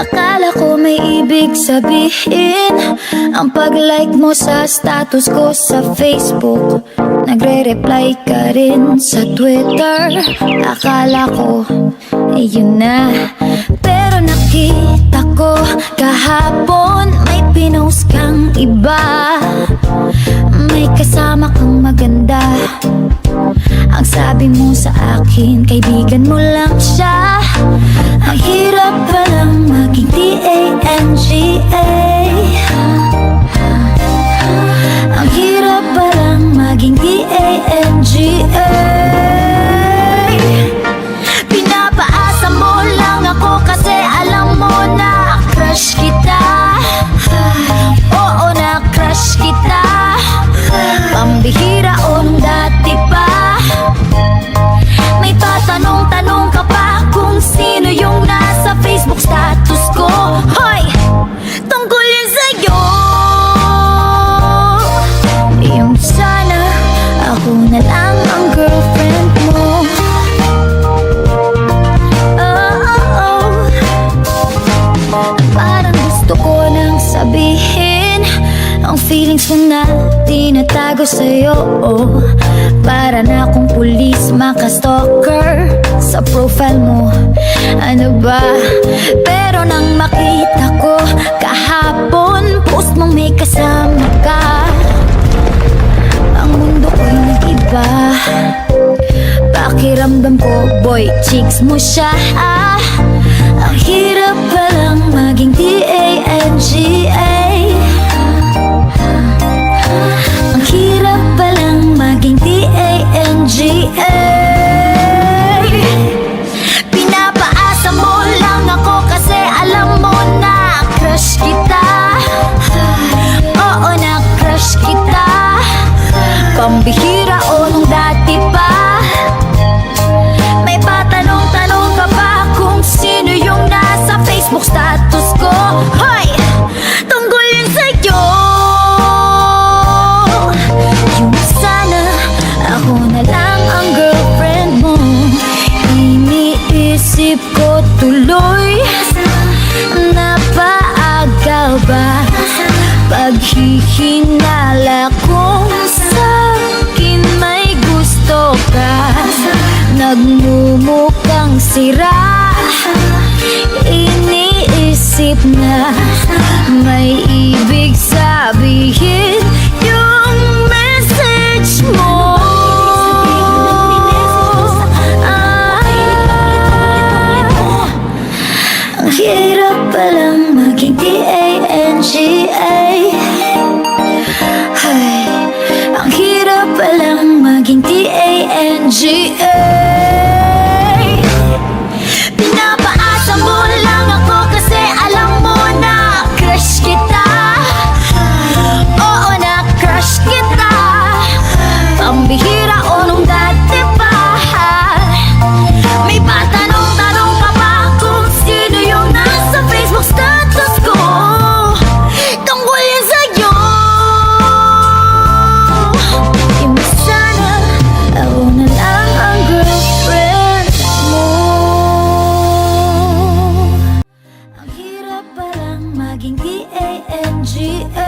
Akala ko may ibig sabihin ang pag-like mo sa status ko sa Facebook. Nagre-reply ka rin sa Twitter. Akala ko, yun na. Pero nakita ko kahapon may pinost kang iba. May kasama kang maganda. Ang sabi mo sa akin, kaibigan mo lang siya. Ang hirap palang maging D-A-N-G-A. Ang hirap palang maging D-A-N-G-A. Pinapaasa mo lang ako kasi alam mo na crush kita. Oo, na crush kita. Pambihira o nung dati pa. May tatanong-tanong ka pa kung sino yung nasa Facebook status ko. Hoy! Tungkol yun sa'yo. Yung sana ako na lang ang girlfriend mo. Parang gusto ko nang sabihin ang feelings ko na tinatago sa'yo. Para na akong pulis, maka-stalker sa profile mo. Ano ba? Pero nang makita ko kahapon, post mong may kasama ka, ang mundo ko'y nag-iba. Pakiramdam ko, boy, chicks mo siya. Ang hirap palang maging D-A-N-G-A. Ang hirap palang maging D-A-N-G-A. Pinapaasa mo lang ako kasi alam mo na crush kita. Oo, na crush kita. Pambihira o nung dati pa. May patanong-tanong ka pa kung sino yung nasa Facebook status ko. Hoy! Tungkol yun sa'yo. Yung sana ako na lang ang girlfriend mo. Iniisip ko tuloy, napaaga ba paghihinala kung sa'kin may gusto ka. Nagmumukhang sira, iniisip na may ibig sabihin yung message mo. Ang hirap palang maging D-A-N-G-A. Ay, ang hirap palang maging D-A-N-G-A. Pinapaasa mo lang ako kasi alam mo na crush kita. Oo, na crush kita. Pambihira o nung dati pa. May patanong-tanong ka pa kung sino yung nasa Facebook status ko. Tungkol yun sa'yo. Yung sana ako na lang ang girlfriend mo. Ang hirap palang maging D-A-N-G-A.